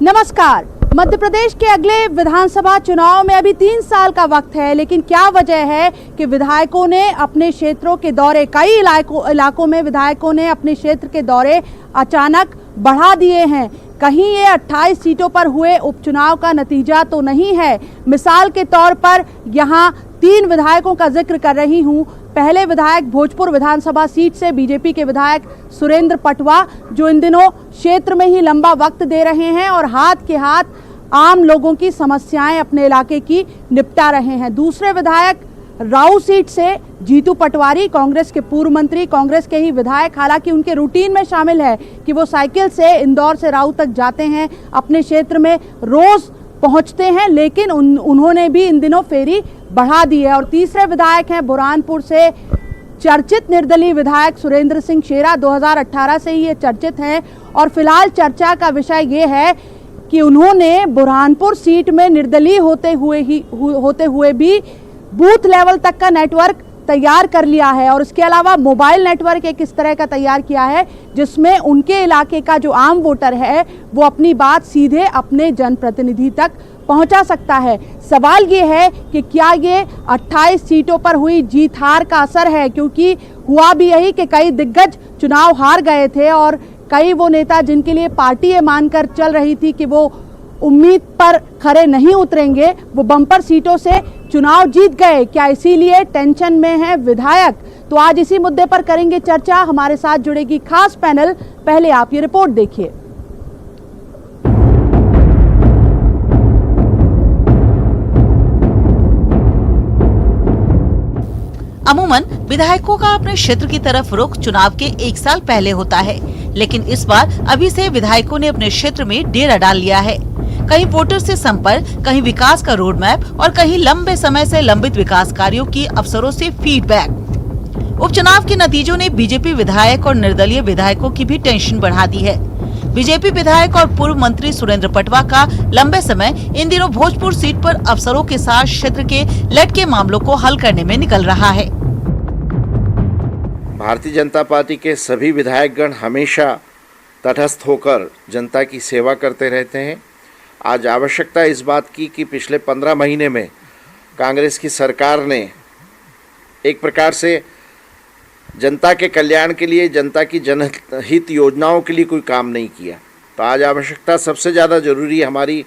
नमस्कार। मध्य प्रदेश के अगले विधानसभा चुनाव में अभी 3 साल का वक्त है, लेकिन क्या वजह है कि विधायकों ने अपने क्षेत्रों के दौरे, कई इलाकों में विधायकों ने अपने क्षेत्र के दौरे अचानक बढ़ा दिए हैं। कहीं ये 28 सीटों पर हुए उपचुनाव का नतीजा तो नहीं है। मिसाल के तौर पर यहाँ 3 विधायकों का जिक्र कर रही हूँ। पहले विधायक भोजपुर विधानसभा सीट से बीजेपी के विधायक सुरेंद्र पटवा, जो इन दिनों क्षेत्र में ही लंबा वक्त दे रहे हैं और हाथ के हाथ आम लोगों की समस्याएं अपने इलाके की निपटा रहे हैं। दूसरे विधायक राऊ सीट से जीतू पटवारी, कांग्रेस के पूर्व मंत्री, कांग्रेस के ही विधायक। हालांकि उनके रूटीन में शामिल है कि वो साइकिल से इंदौर से राऊ तक जाते हैं, अपने क्षेत्र में रोज पहुंचते हैं, लेकिन उन्होंने भी इन दिनों फेरी बढ़ा दी है। और तीसरे विधायक हैं बुरहानपुर से चर्चित निर्दलीय विधायक सुरेंद्र सिंह शेरा। 2018 से ही ये चर्चित हैं और फिलहाल चर्चा का विषय ये है कि उन्होंने बुरहानपुर सीट में निर्दलीय होते हुए भी बूथ लेवल तक का नेटवर्क तैयार कर लिया है और इसके अलावा मोबाइल नेटवर्क एक इस तरह का तैयार किया है जिसमें उनके इलाके का जो आम वोटर है वो अपनी बात सीधे अपने जनप्रतिनिधि तक पहुंचा सकता है। सवाल ये है कि क्या ये 28 सीटों पर हुई जीत हार का असर है, क्योंकि हुआ भी यही कि कई दिग्गज चुनाव हार गए थे और कई वो नेता जिनके लिए पार्टी ये मानकर चल रही थी कि वो उम्मीद पर खरे नहीं उतरेंगे, वो बम्पर सीटों से चुनाव जीत गए। क्या इसीलिए टेंशन में है विधायक? तो आज इसी मुद्दे पर करेंगे चर्चा। हमारे साथ जुड़ेगी खास पैनल। पहले आप ये रिपोर्ट देखिए। अमूमन विधायकों का अपने क्षेत्र की तरफ रुख चुनाव के 1 साल पहले होता है, लेकिन इस बार अभी से विधायकों ने अपने क्षेत्र में डेरा डाल लिया है। कहीं वोटर से संपर्क, कहीं विकास का रोड मैप और कहीं लंबे समय से लंबित विकास कार्यों की अफसरों से फीडबैक। उपचुनाव के नतीजों ने बीजेपी विधायक और निर्दलीय विधायकों की भी टेंशन बढ़ा दी है। बीजेपी विधायक और पूर्व मंत्री सुरेंद्र पटवा का लंबे समय इन दिनों भोजपुर सीट पर अफसरों के साथ क्षेत्र के लटके मामलों को हल करने में निकल रहा है। भारतीय जनता पार्टी के सभी विधायकगण हमेशा तटस्थ होकर जनता की सेवा करते रहते हैं। आज आवश्यकता इस बात की कि पिछले 15 महीने में कांग्रेस की सरकार ने एक प्रकार से जनता के कल्याण के लिए, जनता की जनहित योजनाओं के लिए कोई काम नहीं किया। तो आज आवश्यकता सबसे ज़्यादा जरूरी हमारी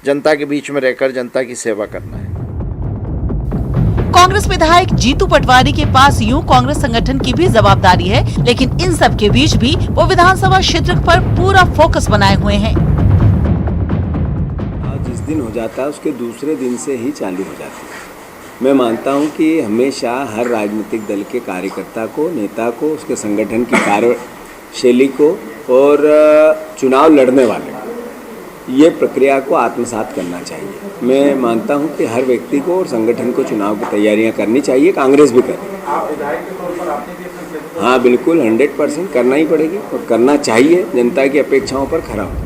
जनता के बीच में रहकर जनता की सेवा करना है। कांग्रेस विधायक जीतू पटवारी के पास यूं कांग्रेस संगठन की भी जवाबदारी है, लेकिन इन सब के बीच भी वो विधानसभा क्षेत्र पर पूरा फोकस बनाए हुए हैं। जिस दिन हो जाता है उसके दूसरे दिन से ही चालू हो जाती है। मैं मानता हूं कि हमेशा हर राजनीतिक दल के कार्यकर्ता को, नेता को, उसके संगठन की कार्यशैली को और चुनाव लड़ने वाले को ये प्रक्रिया को आत्मसात करना चाहिए। मैं मानता हूं कि हर व्यक्ति को और संगठन को चुनाव की तैयारियां करनी चाहिए। कांग्रेस भी करे। हाँ, बिल्कुल 100% करना ही पड़ेगी और करना चाहिए। जनता की अपेक्षाओं पर खरा होना।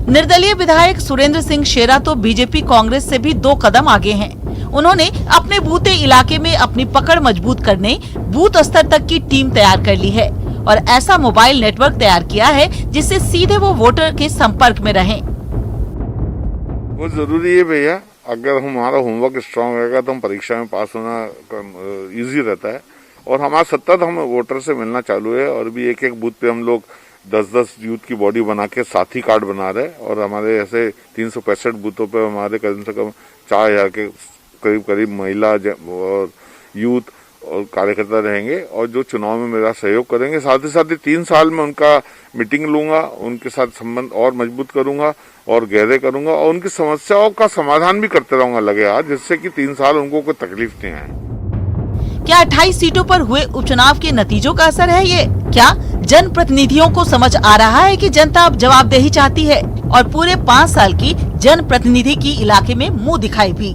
निर्दलीय विधायक सुरेंद्र सिंह शेरा तो बीजेपी कांग्रेस से भी 2 कदम आगे हैं। उन्होंने अपने बूते इलाके में अपनी पकड़ मजबूत करने बूथ स्तर तक की टीम तैयार कर ली है और ऐसा मोबाइल नेटवर्क तैयार किया है जिससे सीधे वो वोटर के संपर्क में रहें। वो जरूरी है भैया। अगर हमारा होमवर्क स्ट्रांग रहेगा तो हम परीक्षा में पास होना इजी रहता है। और हमारा सतत हम वोटर से मिलना चालू है और भी एक बूथ पे हम लोग 10-10 यूथ की बॉडी बना के साथी कार्ड बना रहे हैं और हमारे ऐसे 365 बूथों पे हमारे कम से कम 4000 के करीब महिला और यूथ और कार्यकर्ता रहेंगे और जो चुनाव में मेरा सहयोग करेंगे। साथ ही 3 साल में उनका मीटिंग लूंगा, उनके साथ संबंध और मजबूत करूंगा और गहरे करूंगा और उनकी समस्याओं का समाधान भी करते रहूंगा लगे हाथ, जिससे कि 3 साल उनको कोई तकलीफ नहीं आए। क्या 28 सीटों पर हुए उपचुनाव के नतीजों का असर है ये? क्या जनप्रतिनिधियों को समझ आ रहा है कि जनता अब जवाबदेही चाहती है और पूरे 5 साल की जनप्रतिनिधि की इलाके में मुंह दिखाई भी?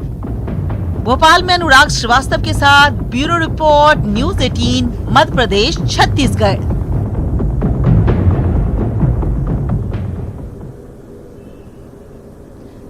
भोपाल में अनुराग श्रीवास्तव के साथ bureau report, news 18 Madhya Pradesh, Chhattisgarh.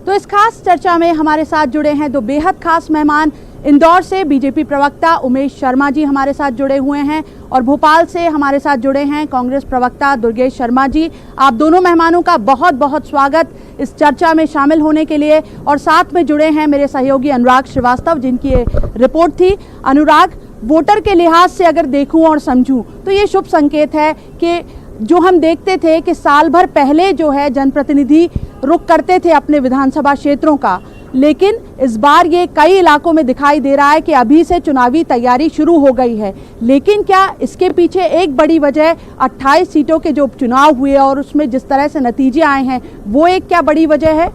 तो इस खास चर्चा में हमारे साथ जुड़े हैं 2 बेहद खास मेहमान। इंदौर से बीजेपी प्रवक्ता उमेश शर्मा जी हमारे साथ जुड़े हुए हैं और भोपाल से हमारे साथ जुड़े हैं कांग्रेस प्रवक्ता दुर्गेश शर्मा जी। आप दोनों मेहमानों का बहुत बहुत स्वागत इस चर्चा में शामिल होने के लिए। और साथ में जुड़े हैं मेरे सहयोगी अनुराग श्रीवास्तव, जिनकी ये रिपोर्ट थी। अनुराग, वोटर के लिहाज से अगर देखूं और समझूं तो ये शुभ संकेत है कि जो हम देखते थे कि साल भर पहले जो है जनप्रतिनिधि रुख करते थे अपने विधानसभा क्षेत्रों का, लेकिन इस बार ये कई इलाकों में दिखाई दे रहा है कि अभी से चुनावी तैयारी शुरू हो गई है। लेकिन क्या इसके पीछे एक बड़ी वजह 28 सीटों के जो उपचुनाव हुए और उसमें जिस तरह से नतीजे आए हैं, वो एक क्या बड़ी वजह है?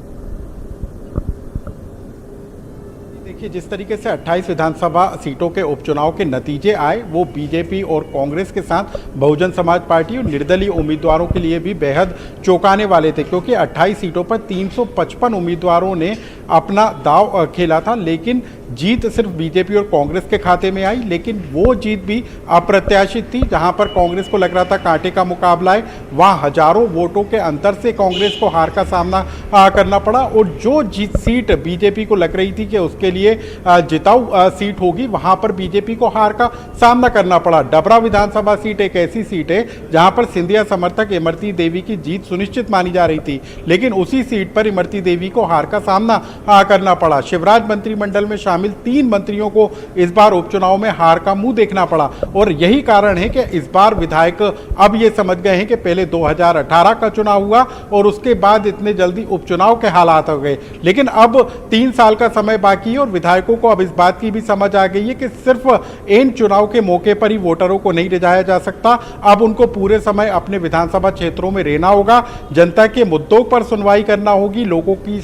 देखिए, जिस तरीके से 28 विधानसभा सीटों के उपचुनाव के नतीजे आए, वो बीजेपी और कांग्रेस के साथ बहुजन समाज पार्टी और निर्दलीय उम्मीदवारों के लिए भी बेहद चौंकाने वाले थे, क्योंकि 28 सीटों पर 355 उम्मीदवारों ने अपना दाव खेला था। लेकिन जीत सिर्फ बीजेपी और कांग्रेस के खाते में आई, लेकिन वो जीत भी अप्रत्याशित थी। जहां पर कांग्रेस को लग रहा था कांटे का मुकाबला है, वहां हजारों वोटों के अंतर से कांग्रेस को हार का सामना करना पड़ा। और जो जीत सीट बीजेपी को लग रही थी कि उसके लिए जिताऊ सीट होगी, वहां पर बीजेपी को हार का सामना करना पड़ा। डबरा विधानसभा सीट एक ऐसी सीट है जहां पर सिंधिया समर्थक इमरती देवी की जीत सुनिश्चित मानी जा रही थी, लेकिन उसी सीट पर इमरती देवी को हार का सामना करना पड़ा। शिवराज मंत्रिमंडल में शामिल 3 मंत्रियों को इस बार उपचुनाव में हार का मुंह देखना पड़ा। और यही कारण है कि इस बार विधायक अब ये समझ गए हैं कि पहले 2018 का चुनाव हुआ और उसके बाद इतने जल्दी उपचुनाव के हालात हो गए, लेकिन अब 3 साल का समय बाकी है और विधायकों को अब इस बात की भी समझ आ गई है कि सिर्फ इन चुनाव के मौके पर ही वोटरों को नहीं रिझाया जा सकता। अब उनको पूरे समय अपने विधानसभा क्षेत्रों में रहना होगा, जनता के मुद्दों पर सुनवाई करना होगी, लोगों की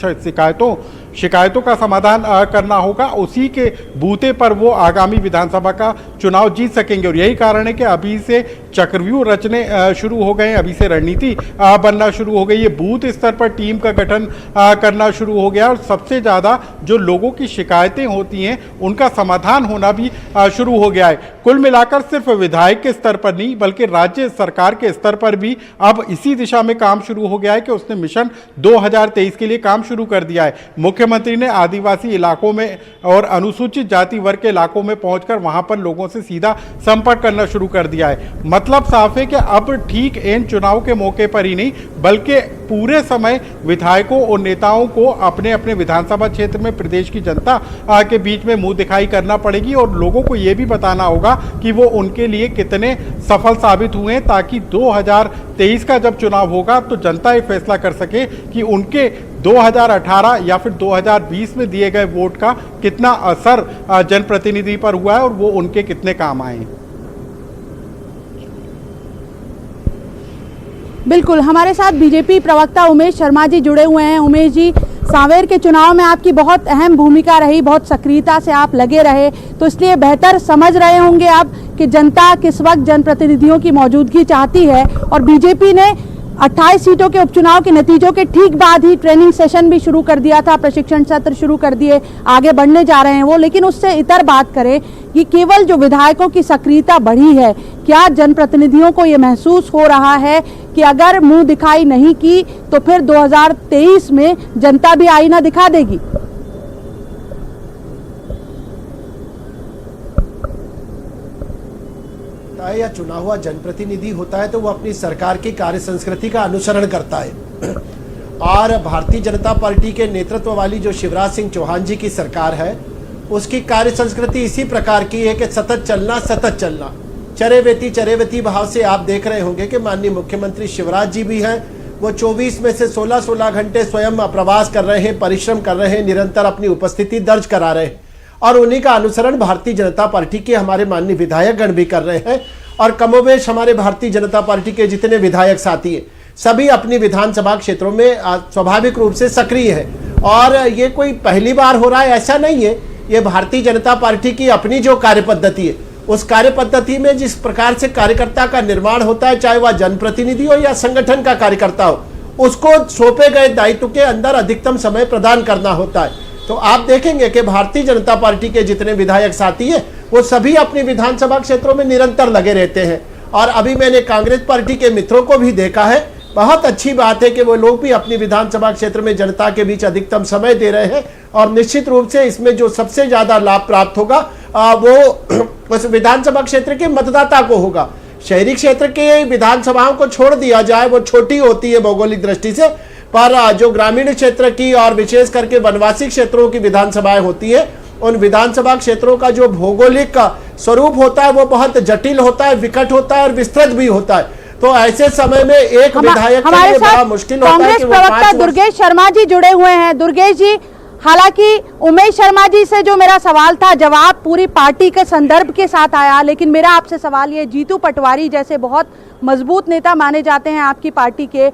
शिकायतों का समाधान करना होगा। उसी के बूते पर वो आगामी विधानसभा का चुनाव जीत सकेंगे। और यही कारण है कि अभी से चक्रव्यूह रचने शुरू हो गए हैं, अभी से रणनीति बनना शुरू हो गई है, बूथ स्तर पर टीम का गठन करना शुरू हो गया और सबसे ज़्यादा जो लोगों की शिकायतें होती हैं उनका समाधान होना भी शुरू हो गया है। कुल मिलाकर सिर्फ विधायक के स्तर पर नहीं बल्कि राज्य सरकार के स्तर पर भी अब इसी दिशा में काम शुरू हो गया है कि उसने मिशन 2023 के लिए काम शुरू कर दिया है। मुख्यमंत्री ने आदिवासी इलाकों में और अनुसूचित जाति वर्ग के इलाकों में पहुंचकर वहां पर लोगों से सीधा संपर्क करना शुरू कर दिया है। मतलब साफ है कि अब ठीक इन चुनाव के मौके पर ही नहीं बल्कि पूरे समय विधायकों और नेताओं को अपने अपने विधानसभा क्षेत्र में प्रदेश की जनता के बीच में मुंह दिखाई करना पड़ेगी और लोगों को यह भी बताना होगा कि वो उनके लिए कितने सफल साबित हुए हैं, ताकि 2023 का जब चुनाव होगा तो जनता ये फैसला कर सके कि उनके 2018 या फिर 2020 में दिए गए वोट का कितना असर जनप्रतिनिधि पर हुआ है और वो उनके कितने काम आए हैं। बिल्कुल, हमारे साथ बीजेपी प्रवक्ता उमेश शर्मा जी जुड़े हुए हैं। उमेश जी, सांवेर के चुनाव में आपकी बहुत अहम भूमिका रही, बहुत सक्रियता से आप लगे रहे, तो इसलिए बेहतर समझ रहे होंगे आप कि जनता किस वक्त जनप्रतिनिधियों की मौजूदगी चाहती है। और बीजेपी ने 28 सीटों के उपचुनाव के नतीजों के ठीक बाद ही ट्रेनिंग सेशन भी शुरू कर दिया था, प्रशिक्षण सत्र शुरू कर दिए, आगे बढ़ने जा रहे हैं वो। लेकिन उससे इतर बात करें कि केवल जो विधायकों की सक्रियता बढ़ी है, क्या जनप्रतिनिधियों को ये महसूस हो रहा है कि अगर मुंह दिखाई नहीं की तो फिर 2023 में जनता भी आईना दिखा देगी? या चुना हुआ जनप्रतिनिधि होता है तो वो अपनी सरकार की कार्य संस्कृति का अनुसरण करता है। और भारतीय जनता पार्टी के नेतृत्व वाली जो शिवराज सिंह चौहान जी की सरकार है, उसकी कार्य संस्कृति इसी प्रकार की है कि सतत चलना। चरेवेती भाव से आप देख रहे होंगे कि माननीय मुख्यमंत्री शिवराज जी भी हैं, वो 24 में से 16 घंटे स्वयं प्रवास कर रहे हैं, परिश्रम कर रहे हैं, निरंतर अपनी उपस्थिति दर्ज करा रहे हैं। और उन्हीं का अनुसरण भारतीय जनता पार्टी के हमारे माननीय विधायकगण भी कर रहे हैं। और कमोबेश हमारे भारतीय जनता पार्टी के जितने विधायक साथी हैं, सभी अपनी विधानसभा क्षेत्रों में स्वाभाविक रूप से सक्रिय है। और ये कोई पहली बार हो रहा है ऐसा नहीं है, ये भारतीय जनता पार्टी की अपनी जो कार्य पद्धति है, उस कार्य पद्धति में जिस प्रकार से कार्यकर्ता का निर्माण होता है, चाहे वह जनप्रतिनिधि हो या संगठन का कार्यकर्ता हो, उसको सौंपे गए दायित्व के अंदर अधिकतम समय प्रदान करना होता है। तो आप देखेंगे कि भारतीय जनता पार्टी के जितने विधायक साथी हैं, वो सभी अपनी विधानसभा क्षेत्रों में निरंतर लगे रहते हैं। और अभी मैंने कांग्रेस पार्टी के मित्रों को भी देखा है, बहुत अच्छी बात है कि वो लोग भी अपनी विधानसभा क्षेत्र में जनता के बीच अधिकतम समय दे रहे हैं और निश्चित रूप से इसमें जो सबसे ज्यादा लाभ प्राप्त होगा वो उस विधानसभा क्षेत्र के मतदाता को होगा। शहरी क्षेत्र के विधानसभाओं को छोड़ दिया जाए, वो छोटी होती है भौगोलिक दृष्टि से, पर जो ग्रामीण क्षेत्र की और विशेष करके वनवासी क्षेत्रों की विधानसभाएं होती है, उन विधानसभा क्षेत्रों का जो भौगोलिक स्वरूप होता है वो बहुत जटिल होता है, विकट होता है और विस्तृत भी होता है। तो ऐसे समय में एक विधायक के लिए बड़ा मुश्किल होता है कि वो कांग्रेस प्रवक्ता दुर्गेश शर्मा जी जुड़े हुए हैं। दुर्गेश जी, हालांकि उमेश शर्मा जी से जो मेरा सवाल था जवाब पूरी पार्टी के संदर्भ के साथ आया, लेकिन मेरा आपसे सवाल ये, जीतू पटवारी जैसे बहुत मजबूत नेता माने जाते हैं आपकी पार्टी के,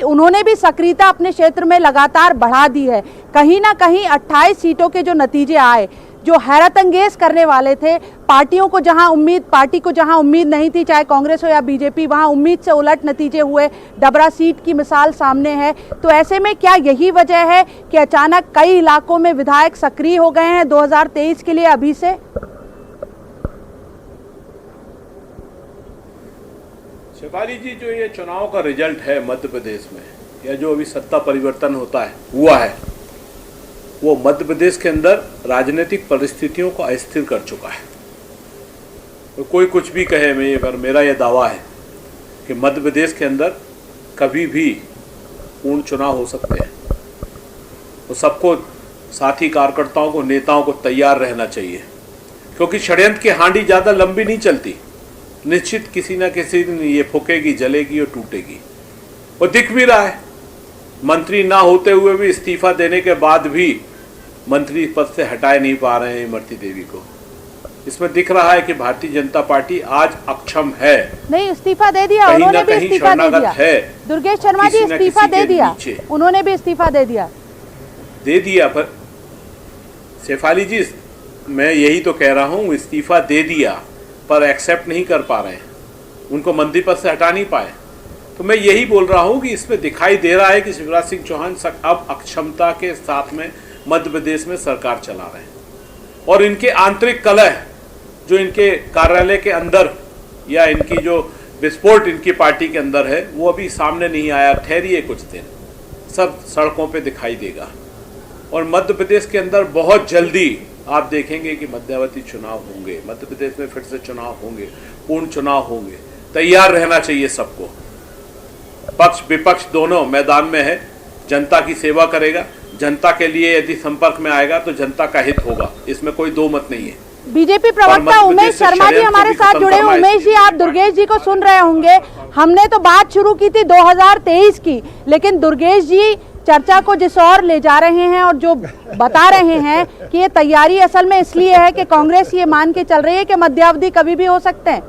उन्होंने भी सक्रियता अपने क्षेत्र में लगातार बढ़ा दी है। कहीं ना कहीं 28 सीटों के जो नतीजे आए जो हैरत अंगेज करने वाले थे, पार्टी को जहां उम्मीद नहीं थी, चाहे कांग्रेस हो या बीजेपी, वहां उम्मीद से उलट नतीजे हुए। डबरा सीट की मिसाल सामने है। तो ऐसे में क्या यही वजह है कि अचानक कई इलाकों में विधायक सक्रिय हो गए हैं 2023 के लिए अभी से? शेफाली जी, जो ये चुनाव का रिजल्ट है मध्य प्रदेश में, या जो अभी सत्ता परिवर्तन हुआ है, वो मध्य प्रदेश के अंदर राजनीतिक परिस्थितियों को अस्थिर कर चुका है। तो कोई कुछ भी कहे, पर मेरा यह दावा है कि मध्य प्रदेश के अंदर कभी भी पूर्ण चुनाव हो सकते हैं। तो सबको, साथी कार्यकर्ताओं को, नेताओं को तैयार रहना चाहिए, क्योंकि षड्यंत्र की हांडी ज़्यादा लंबी नहीं चलती। निश्चित किसी न किसी दिन ये फूकेगी, जलेगी और टूटेगी। और दिख भी रहा है, मंत्री ना होते हुए भी, इस्तीफा देने के बाद भी मंत्री पद से हटाए नहीं पा रहे हैं इमरती देवी को। इसमें दिख रहा है कि भारतीय जनता पार्टी आज अक्षम है। नहीं, इस्तीफा दे दिया, उन्होंने भी इस्तीफा दे दिया है। दुर्गेश शर्मा जी इस्तीफा दे दिया, उन्होंने भी इस्तीफा दे दिया। पर शेफाली जी, मैं यही तो कह रहा हूँ, इस्तीफा दे दिया पर एक्सेप्ट नहीं कर पा रहे हैं, उनको मंत्री पद से हटा नहीं पाए। तो मैं यही बोल रहा हूँ कि इसमें दिखाई दे रहा है कि शिवराज सिंह चौहान अब अक्षमता के साथ में मध्य प्रदेश में सरकार चला रहे हैं। और इनके आंतरिक कलह जो इनके कार्यालय के अंदर या इनकी जो विस्फोट इनकी पार्टी के अंदर है, वो अभी सामने नहीं आया। ठहरिए कुछ दिन, सब सड़कों पे दिखाई देगा। और मध्य प्रदेश के अंदर बहुत जल्दी आप देखेंगे कि मध्यावधि चुनाव होंगे, मध्य प्रदेश में फिर से चुनाव होंगे, पूर्ण चुनाव होंगे। तैयार रहना चाहिए सबको। पक्ष विपक्ष दोनों मैदान में है। जनता की सेवा करेगा, जनता के लिए यदि संपर्क में आएगा तो जनता का हित होगा, इसमें कोई दो मत नहीं है। बीजेपी प्रवक्ता उमेश शर्मा जी हमारे साथ जुड़े हैं। उमेश जी, आप दुर्गेश जी को सुन रहे होंगे। हमने तो बात शुरू की थी 2023 की, लेकिन दुर्गेश जी चर्चा को जिस और ले जा रहे हैं और जो बता रहे हैं कि ये तैयारी असल में इसलिए है कि कांग्रेस ये मान के चल रही है कि मध्यावधि कभी भी हो सकते हैं।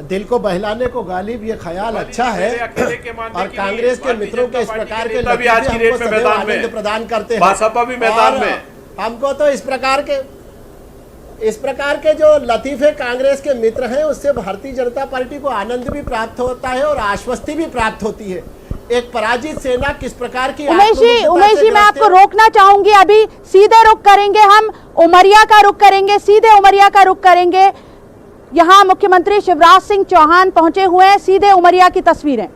दिल को बहलाने को गालिब, ये ख्याल अच्छा है। और कांग्रेस के मित्रों के इस प्रकार के लतीफे हमको सदैव आनंद प्रदान करते हैं। भाजपा भी मैदान में, हमको तो इस प्रकार के जो लतीफे कांग्रेस के मित्र हैं, उससे भारतीय जनता पार्टी को आनंद भी प्राप्त होता है और आश्वस्ति भी प्राप्त होती है। एक पराजित सेना किस प्रकार की। उमेश जी मैं आपको रोकना चाहूंगी, अभी सीधे रुख करेंगे, हम उमरिया का रुख करेंगे, सीधे उमरिया का रुख करेंगे। यहाँ मुख्यमंत्री शिवराज सिंह चौहान पहुंचे हुए हैं, सीधे उमरिया की तस्वीरें।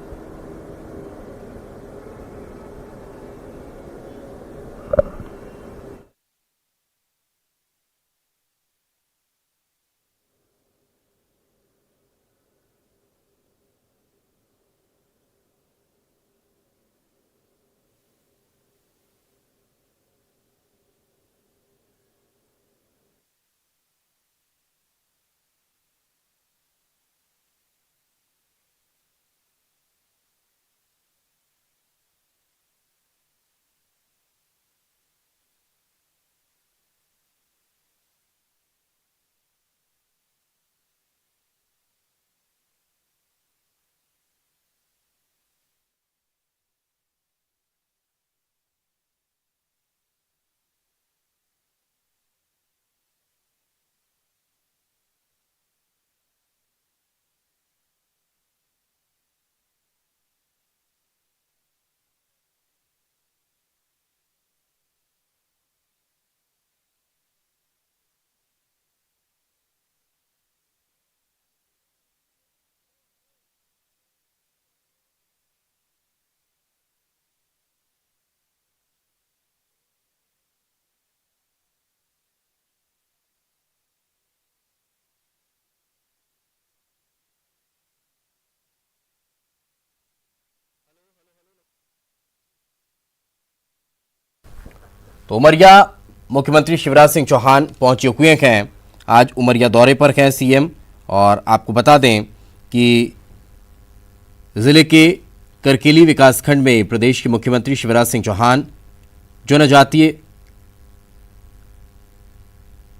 तो उमरिया मुख्यमंत्री शिवराज सिंह चौहान पहुंचे हुए हैं। आज उमरिया दौरे पर हैं सीएम। और आपको बता दें कि जिले के करकेली विकासखंड में प्रदेश के मुख्यमंत्री शिवराज सिंह चौहान जनजातीय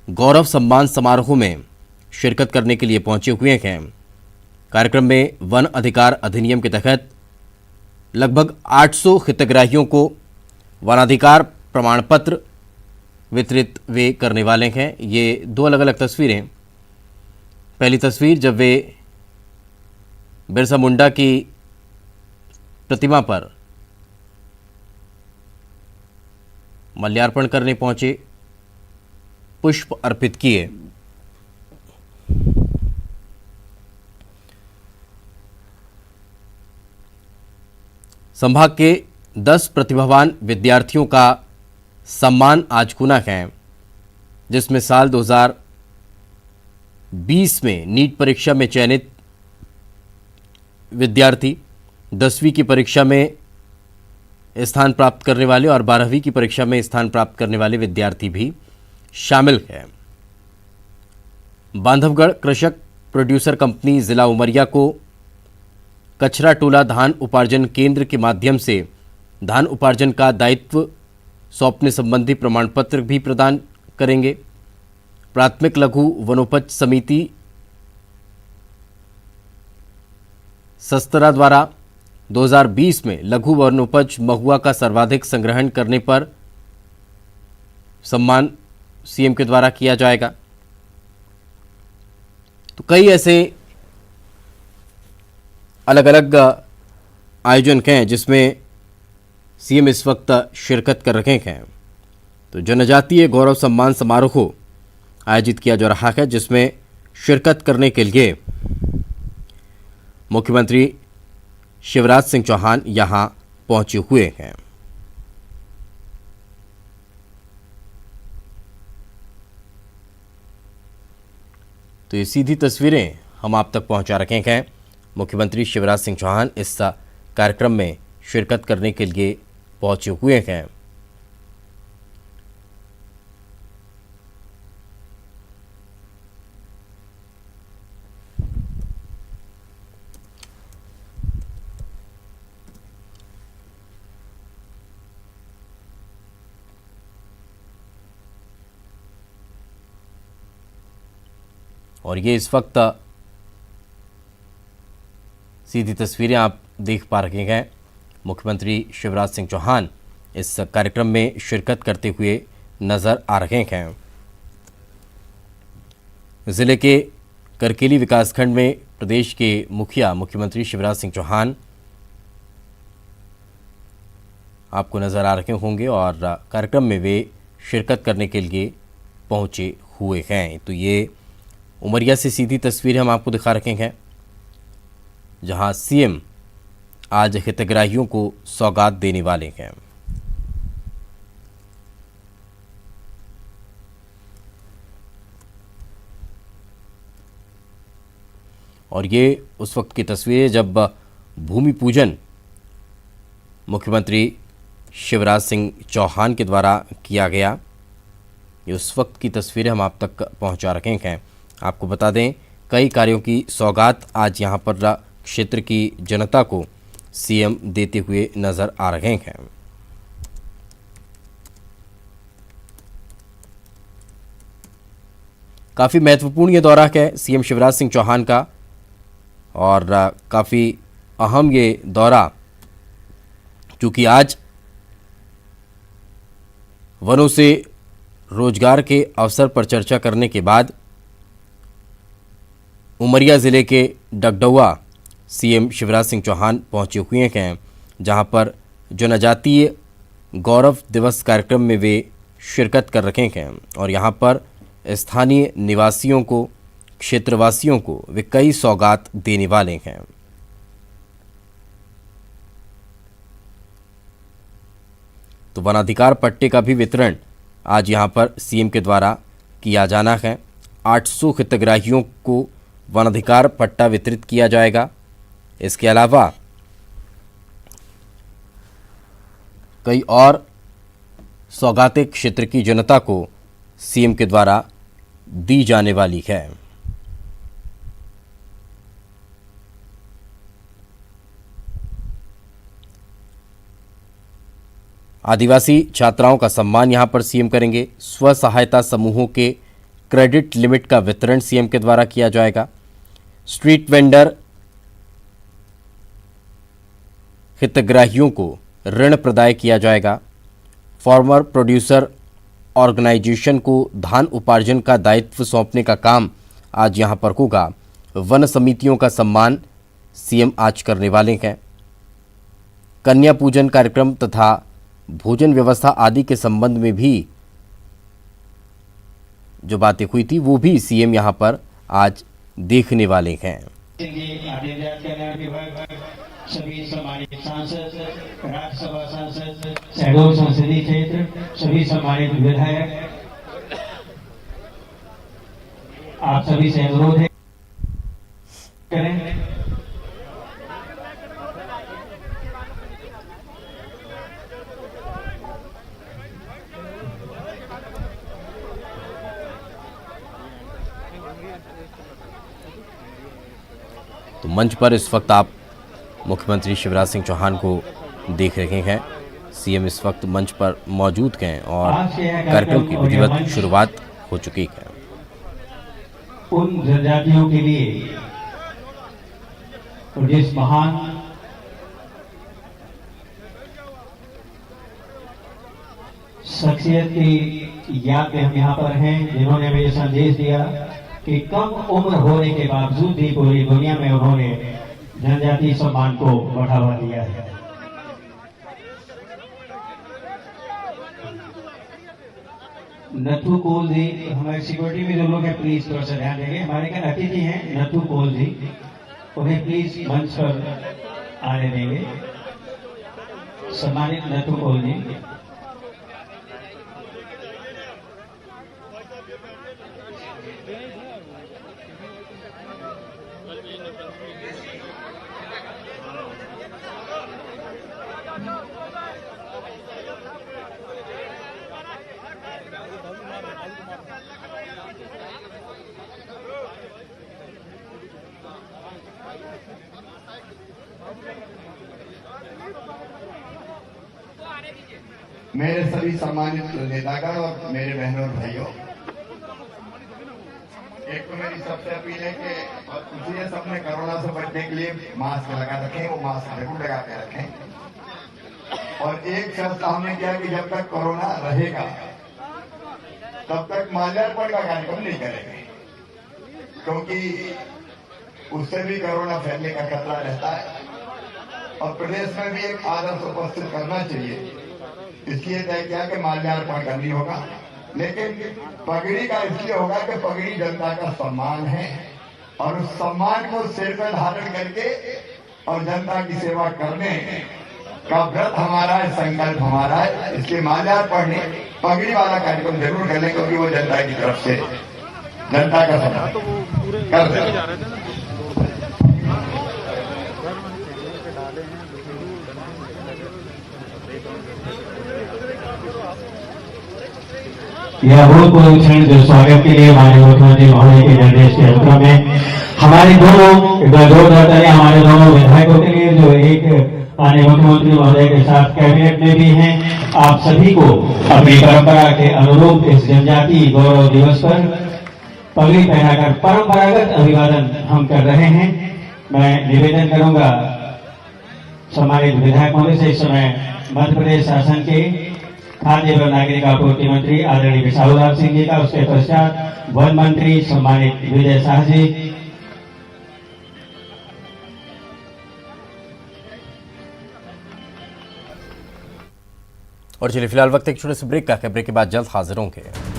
गौरव सम्मान समारोह में शिरकत करने के लिए पहुंचे हुए हैं। कार्यक्रम में वन अधिकार अधिनियम के तहत लगभग 800 हितग्राहियों को वनाधिकार प्रमाण पत्र वितरित वे करने वाले हैं। ये दो अलग अलग तस्वीरें। पहली तस्वीर जब वे बिरसा मुंडा की प्रतिमा पर माल्यार्पण करने पहुंचे, पुष्प अर्पित किए। संभाग के 10 प्रतिभावान विद्यार्थियों का सम्मान आज गुना है, जिसमें साल 2020 में नीट परीक्षा में चयनित विद्यार्थी, 10वीं की परीक्षा में स्थान प्राप्त करने वाले और 12वीं की परीक्षा में स्थान प्राप्त करने वाले विद्यार्थी भी शामिल हैं। बांधवगढ़ कृषक प्रोड्यूसर कंपनी जिला उमरिया को कचरा टोला धान उपार्जन केंद्र के माध्यम से धान उपार्जन का दायित्व सौंपने संबंधी प्रमाण पत्र भी प्रदान करेंगे। प्राथमिक लघु वनोपज समिति सस्तरा द्वारा 2020 में लघु वनोपज महुआ का सर्वाधिक संग्रहण करने पर सम्मान सीएम के द्वारा किया जाएगा। तो कई ऐसे अलग अलग आयोजन हैं जिसमें सीएम इस वक्त शिरकत कर रहे हैं। तो जनजातीय गौरव सम्मान समारोह आयोजित किया जा रहा है, जिसमें शिरकत करने के लिए मुख्यमंत्री शिवराज सिंह चौहान यहां पहुंचे हुए हैं। तो ये सीधी तस्वीरें हम आप तक पहुंचा रखे हैं। मुख्यमंत्री शिवराज सिंह चौहान इस कार्यक्रम में शिरकत करने के लिए पहुंचे हुए हैं। और ये इस वक्त सीधी तस्वीरें आप देख पा रहे हैं। मुख्यमंत्री शिवराज सिंह चौहान इस कार्यक्रम में शिरकत करते हुए नजर आ रहे हैं। जिले के करकेली विकासखंड में प्रदेश के मुखिया मुख्यमंत्री शिवराज सिंह चौहान आपको नजर आ रहे होंगे और कार्यक्रम में वे शिरकत करने के लिए पहुंचे हुए हैं। तो ये उमरिया से सीधी तस्वीरें हम आपको दिखा रखे हैं, जहां सीएम आज हितग्राहियों को सौगात देने वाले हैं। और ये उस वक्त की तस्वीरें जब भूमि पूजन मुख्यमंत्री शिवराज सिंह चौहान के द्वारा किया गया। ये उस वक्त की तस्वीरें हम आप तक पहुंचा रखे हैं। आपको बता दें, कई कार्यों की सौगात आज यहां पर क्षेत्र की जनता को सीएम देते हुए नजर आ रहे हैं। काफ़ी महत्वपूर्ण ये दौरा है सीएम शिवराज सिंह चौहान का और काफ़ी अहम ये दौरा, क्योंकि आज वनों से रोजगार के अवसर पर चर्चा करने के बाद उमरिया ज़िले के डगडौआ सीएम शिवराज सिंह चौहान पहुंचे हुए हैं, जहां पर जनजातीय गौरव दिवस कार्यक्रम में वे शिरकत कर रहे हैं और यहां पर स्थानीय निवासियों को, क्षेत्रवासियों को वे कई सौगात देने वाले हैं। तो वनाधिकार पट्टे का भी वितरण आज यहां पर सीएम के द्वारा किया जाना है। 800 हितग्राहियों को वनाधिकार पट्टा वितरित किया जाएगा। इसके अलावा कई और सौगातें क्षेत्र की जनता को सीएम के द्वारा दी जाने वाली है। आदिवासी छात्राओं का सम्मान यहां पर सीएम करेंगे। स्व सहायता समूहों के क्रेडिट लिमिट का वितरण सीएम के द्वारा किया जाएगा। स्ट्रीट वेंडर हितग्राहियों को ऋण प्रदाय किया जाएगा। फार्मर प्रोड्यूसर ऑर्गेनाइजेशन को धान उपार्जन का दायित्व सौंपने का काम आज यहां पर होगा। वन समितियों का सम्मान सीएम आज करने वाले हैं। कन्या पूजन कार्यक्रम तथा भोजन व्यवस्था आदि के संबंध में भी जो बातें हुई थी वो भी सीएम यहां पर आज देखने वाले हैं। सभी सम्मानित सांसद, राज्यसभा सांसद, शहडोल संसदीय क्षेत्र, सभी सम्मानित विधायक, आप सभी से अनुरोध है करें। तो मंच पर इस वक्त आप मुख्यमंत्री शिवराज सिंह चौहान को देख रहे हैं। सीएम इस वक्त मंच पर मौजूद हैं और कार्यक्रम की विधिवत शुरुआत हो चुकी है। उन जनजातियों के लिए और जिस महान शख्सियत की याद में हम यहाँ पर हैं, जिन्होंने हमें संदेश दिया कि कम उम्र होने के बावजूद भी पूरी दुनिया में उन्होंने जनजातीय सम्मान को बढ़ावा दिया है। नथु कोल जी, हमारे सिक्योरिटी में जो लोग हैं प्लीज थोड़ा सा ध्यान देंगे। हमारे क्या अतिथि हैं नथु कोल जी, उन्हें प्लीज मंच पर आने देंगे। सम्मानित नथु कोल जी। मेरे सभी सम्मानित नेतागण और मेरे बहनों और भाइयों, एक तो मेरी सबसे अपील है कि इसलिए सबने कोरोना से बचने के लिए मास्क लगा रखें, वो मास्क जरूर लगा के रखें। और एक फैसला हमने किया कि जब तक कोरोना रहेगा तब तक माल्यार्पण का कार्यक्रम नहीं करेंगे, क्योंकि उससे भी कोरोना फैलने का खतरा रहता है और प्रदेश में भी एक आदर्श उपस्थित करना चाहिए। इसलिए तय किया कि माल्यार्पण करनी होगा, लेकिन पगड़ी का इसलिए होगा कि पगड़ी जनता का सम्मान है और उस सम्मान को सिर पर धारण करके और जनता की सेवा करने का व्रत हमारा है, संकल्प हमारा है। इसलिए माल्यार्पण पगड़ी वाला कार्यक्रम जरूर कर लें, क्योंकि वो जनता की तरफ से जनता का सम्मान कर दे। यह भूतपूर्व क्षण जो स्वागत के लिए हमारे मुख्यमंत्री महोदय के निर्देश के अनुक्रम में हमारे हमारे दोनों विधायकों के लिए जो एक माननीय मुख्यमंत्री महोदय के साथ कैबिनेट में भी हैं, आप सभी को अपनी परंपरा के अनुरूप इस जनजातीय गौरव दिवस पर पगड़ी पहनाकर परंपरागत अभिवादन हम कर रहे हैं। मैं निवेदन करूंगा सम्मानित विधायक महोदय से इस समय मध्य प्रदेश शासन के खाद्य एवं नागरिक आपूर्ति मंत्री आदरणीय विशाललाल सिंह जी का, उसके पश्चात वन मंत्री सम्मानित विजय शाह जी, और चलिए फिलहाल वक्त एक छोटे से ब्रेक का है। ब्रेक के बाद जल्द हाजिर होंगे।